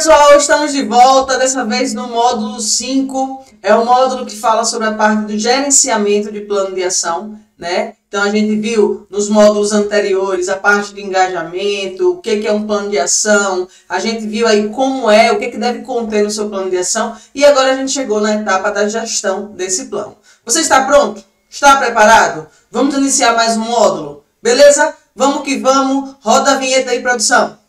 pessoal, estamos de volta, dessa vez no módulo 5, é o módulo que fala sobre a parte do gerenciamento de plano de ação, né? Então a gente viu nos módulos anteriores a parte de engajamento, o que é um plano de ação, a gente viu aí como é, o que deve conter no seu plano de ação e agora a gente chegou na etapa da gestão desse plano. Você está pronto? Está preparado? Vamos iniciar mais um módulo, beleza? Vamos que vamos, roda a vinheta aí, produção.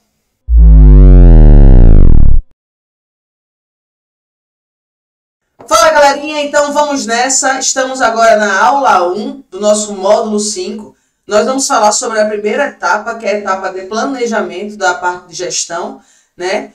Fala galerinha, então vamos nessa, estamos agora na aula 1 do nosso módulo 5, nós vamos falar sobre a primeira etapa, que é a etapa de planejamento da parte de gestão, né?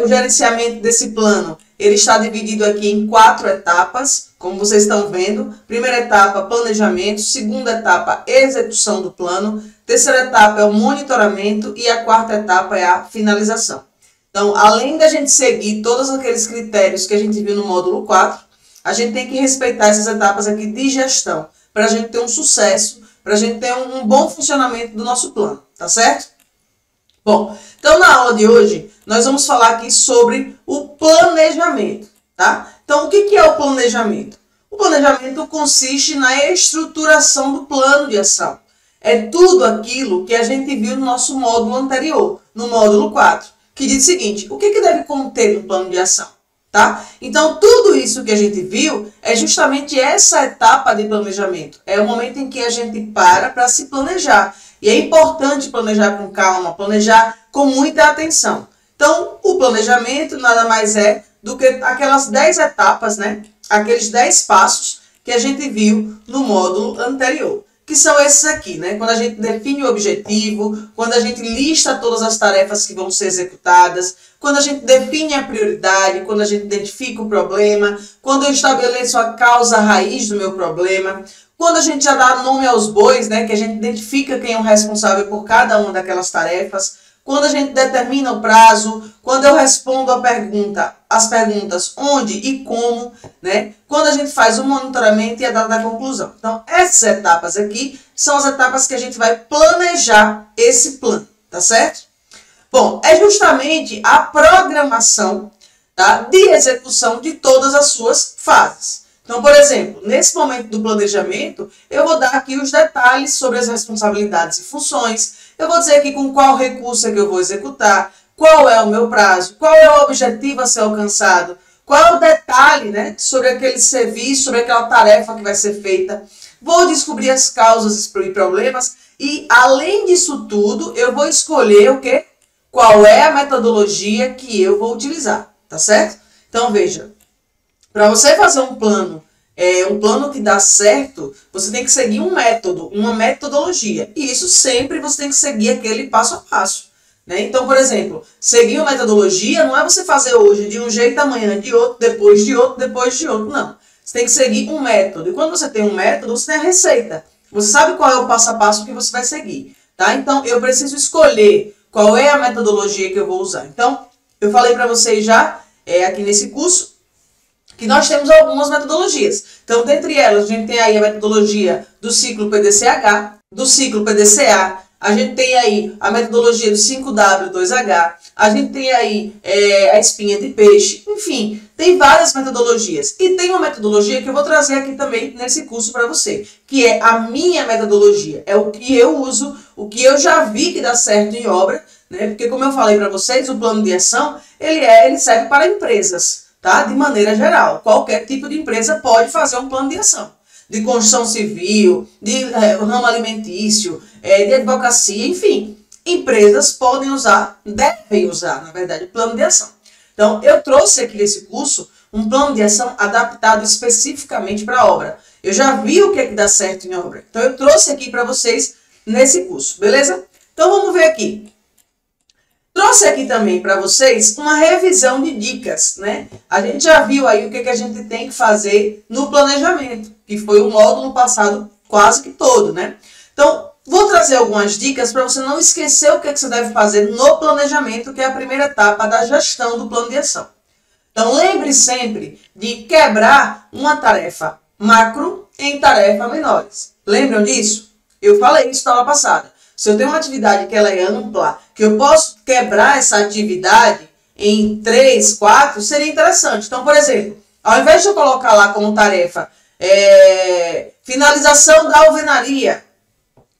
O gerenciamento desse plano, ele está dividido aqui em 4 etapas, como vocês estão vendo. Primeira etapa, planejamento, segunda etapa, execução do plano, terceira etapa é o monitoramento e a quarta etapa é a finalização. Então, além da gente seguir todos aqueles critérios que a gente viu no módulo 4, a gente tem que respeitar essas etapas aqui de gestão, para a gente ter um sucesso, para a gente ter um bom funcionamento do nosso plano, tá certo? Bom, então na aula de hoje, nós vamos falar aqui sobre o planejamento, tá? Então, o que é o planejamento? O planejamento consiste na estruturação do plano de ação. É tudo aquilo que a gente viu no nosso módulo anterior, no módulo 4. Que diz o seguinte, o que deve conter no plano de ação, tá? Então, tudo isso que a gente viu é justamente essa etapa de planejamento. É o momento em que a gente para se planejar. E é importante planejar com calma, planejar com muita atenção. Então, o planejamento nada mais é do que aquelas 10 etapas, né? Aqueles 10 passos que a gente viu no módulo anterior. Que são esses aqui, né? Quando a gente define o objetivo, quando a gente lista todas as tarefas que vão ser executadas, quando a gente define a prioridade, quando a gente identifica o problema, quando eu estabeleço a causa raiz do meu problema, quando a gente já dá nome aos bois, né? Que a gente identifica quem é o responsável por cada uma daquelas tarefas, quando a gente determina o prazo, quando eu respondo as perguntas onde e como, né? Quando a gente faz o monitoramento e a data da conclusão. Então, essas etapas aqui são as etapas que a gente vai planejar esse plano, tá certo? Bom, é justamente a programação, tá, de execução de todas as suas fases. Então, por exemplo, nesse momento do planejamento, eu vou dar aqui os detalhes sobre as responsabilidades e funções. Eu vou dizer aqui com qual recurso é que eu vou executar, qual é o meu prazo, qual é o objetivo a ser alcançado, qual é o detalhe, né, sobre aquele serviço, sobre aquela tarefa que vai ser feita. Vou descobrir as causas e problemas e, além disso tudo, eu vou escolher o quê? Qual é a metodologia que eu vou utilizar, tá certo? Então, veja, para você fazer um plano que dá certo, você tem que seguir um método, uma metodologia. E isso sempre você tem que seguir aquele passo a passo, né? Então, por exemplo, seguir uma metodologia não é você fazer hoje de um jeito, amanhã de outro, depois de outro, depois de outro, não. Você tem que seguir um método. E quando você tem um método, você tem a receita. Você sabe qual é o passo a passo que você vai seguir, tá? Então, eu preciso escolher qual é a metodologia que eu vou usar. Então, eu falei para vocês já, aqui nesse curso, que nós temos algumas metodologias. Então, dentre elas, a gente tem aí a metodologia do ciclo PDCH, do ciclo PDCA, a gente tem aí a metodologia do 5W2H, a gente tem aí a espinha de peixe, enfim, tem várias metodologias. E tem uma metodologia que eu vou trazer aqui também nesse curso para você, que é a minha metodologia, é o que eu uso, o que eu já vi que dá certo em obra, né? Porque como eu falei para vocês, o plano de ação, ele serve para empresas. Tá? De maneira geral, qualquer tipo de empresa pode fazer um plano de ação. De construção civil, de ramo alimentício, de advocacia, enfim. Empresas podem usar, devem usar, na verdade, plano de ação. Então, eu trouxe aqui nesse curso um plano de ação adaptado especificamente para a obra. Eu já vi o que é que dá certo em obra. Então, eu trouxe aqui para vocês nesse curso, beleza? Então, vamos ver aqui. Trouxe aqui também para vocês uma revisão de dicas, né? A gente já viu aí o que a gente tem que fazer no planejamento, que foi o módulo passado quase que todo, né? Então, vou trazer algumas dicas para você não esquecer o que você deve fazer no planejamento, que é a primeira etapa da gestão do plano de ação. Então, lembre sempre de quebrar uma tarefa macro em tarefas menores. Lembram disso? Eu falei isso na aula passada. Se eu tenho uma atividade que ela é ampla, que eu posso quebrar essa atividade em 3, 4, seria interessante. Então, por exemplo, ao invés de eu colocar lá como tarefa finalização da alvenaria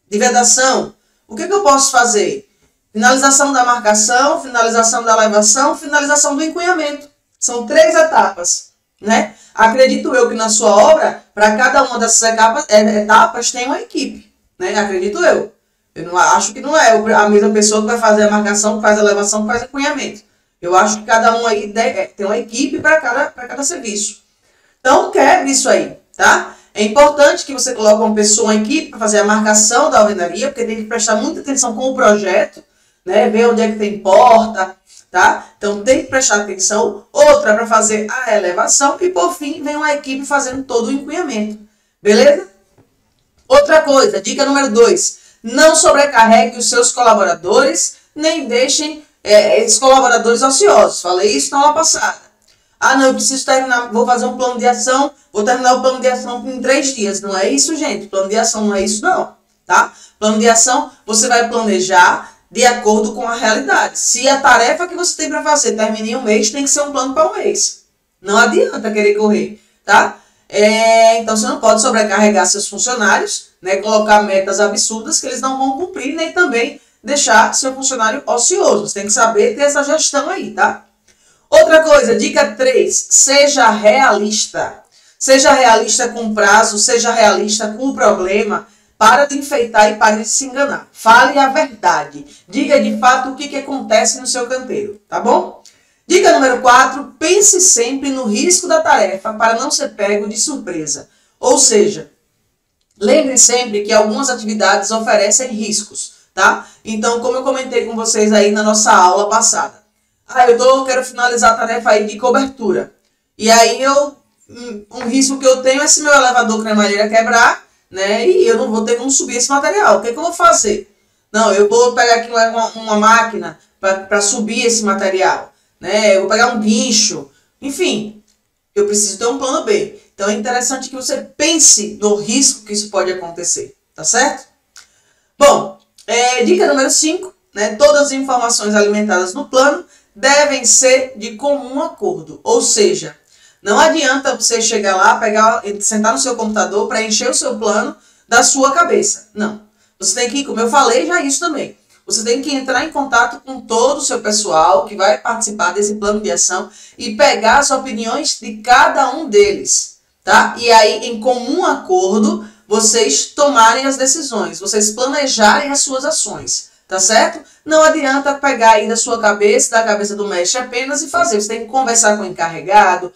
de vedação, o que eu posso fazer? Finalização da marcação, finalização da elevação, finalização do encunhamento. São 3 etapas, né? Acredito eu que na sua obra, para cada uma dessas etapas tem uma equipe, né? Acredito eu. Eu não acho que não é a mesma pessoa que vai fazer a marcação, que faz a elevação, que faz o encunhamento. Eu acho que cada um aí tem uma equipe para cada serviço. Então, quebre isso aí, tá? É importante que você coloque uma pessoa, uma equipe, para fazer a marcação da alvenaria, porque tem que prestar muita atenção com o projeto, né? Ver onde é que tem porta, tá? Então, tem que prestar atenção. Outra para fazer a elevação. E, por fim, vem uma equipe fazendo todo o encunhamento. Beleza? Outra coisa, dica número 2. Não sobrecarregue os seus colaboradores, nem deixem esses colaboradores ociosos. Falei isso na aula passada. Ah, não, eu preciso terminar, vou fazer um plano de ação, vou terminar o plano de ação em 3 dias. Não é isso, gente. Plano de ação não é isso, não. Tá? Plano de ação, você vai planejar de acordo com a realidade. Se a tarefa que você tem para fazer termina em um mês, tem que ser um plano para um mês. Não adianta querer correr, tá? Então, você não pode sobrecarregar seus funcionários, né? Colocar metas absurdas que eles não vão cumprir, nem também deixar seu funcionário ocioso. Você tem que saber ter essa gestão aí, tá? Outra coisa, dica 3, seja realista. Seja realista com o prazo, seja realista com o problema. Para de enfeitar e pare de se enganar. Fale a verdade. Diga de fato o que acontece no seu canteiro, tá bom? Dica número 4, pense sempre no risco da tarefa para não ser pego de surpresa. Ou seja, lembre sempre que algumas atividades oferecem riscos, tá? Então, como eu comentei com vocês aí na nossa aula passada. Quero finalizar a tarefa aí de cobertura. E aí, um risco que eu tenho é se meu elevador cremalheira quebrar, né? E eu não vou ter como subir esse material. O que eu vou fazer? Não, eu vou pegar aqui uma máquina para subir esse material, né? Eu vou pegar um guincho. Enfim, eu preciso ter um plano B. Então, é interessante que você pense no risco que isso pode acontecer, tá certo? Bom, dica número 5, né? Todas as informações alimentadas no plano devem ser de comum acordo. Ou seja, não adianta você chegar lá, sentar no seu computador para encher o seu plano da sua cabeça. Não. Você tem que, como eu falei já isso também, você tem que entrar em contato com todo o seu pessoal que vai participar desse plano de ação e pegar as opiniões de cada um deles, tá? E aí, em comum acordo, vocês tomarem as decisões, vocês planejarem as suas ações, tá certo? Não adianta pegar aí da sua cabeça, da cabeça do mestre apenas e fazer. Você tem que conversar com o encarregado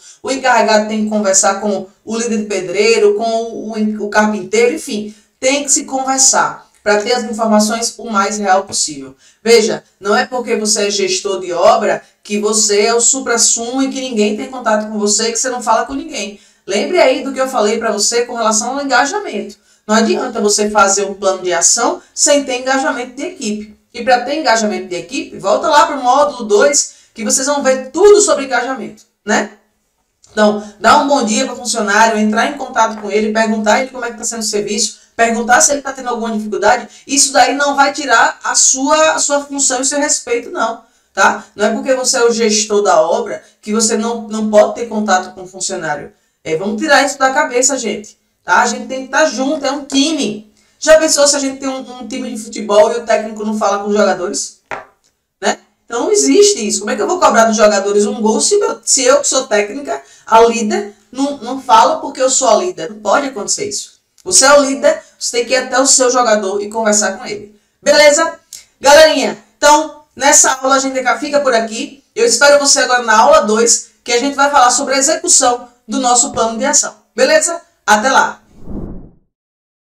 tem que conversar com o líder de pedreiro, com o carpinteiro, enfim, tem que se conversar para ter as informações o mais real possível. Veja, não é porque você é gestor de obra que você é o supra-sumo e que ninguém tem contato com você, que você não fala com ninguém. Lembre aí do que eu falei para você com relação ao engajamento. Não adianta você fazer um plano de ação sem ter engajamento de equipe. E para ter engajamento de equipe, volta lá para o módulo 2, que vocês vão ver tudo sobre engajamento, né? Então, dá um bom dia para o funcionário, entrar em contato com ele, perguntar ele como é que está sendo o serviço, perguntar se ele está tendo alguma dificuldade. Isso daí não vai tirar a sua função e seu respeito, não. Tá? Não é porque você é o gestor da obra que você não pode ter contato com o funcionário. Vamos tirar isso da cabeça, gente. Tá? A gente tem que estar junto, é um time. Já pensou se a gente tem um time de futebol e o técnico não fala com os jogadores? Né? Então não existe isso. Como é que eu vou cobrar dos jogadores um gol se eu que sou técnica, a líder, não falo porque eu sou a líder? Não pode acontecer isso. Você é o líder, você tem que ir até o seu jogador e conversar com ele. Beleza? Galerinha, então nessa aula a gente fica por aqui. Eu espero você agora na aula 2, que a gente vai falar sobre a execução do nosso plano de ação. Beleza? Até lá!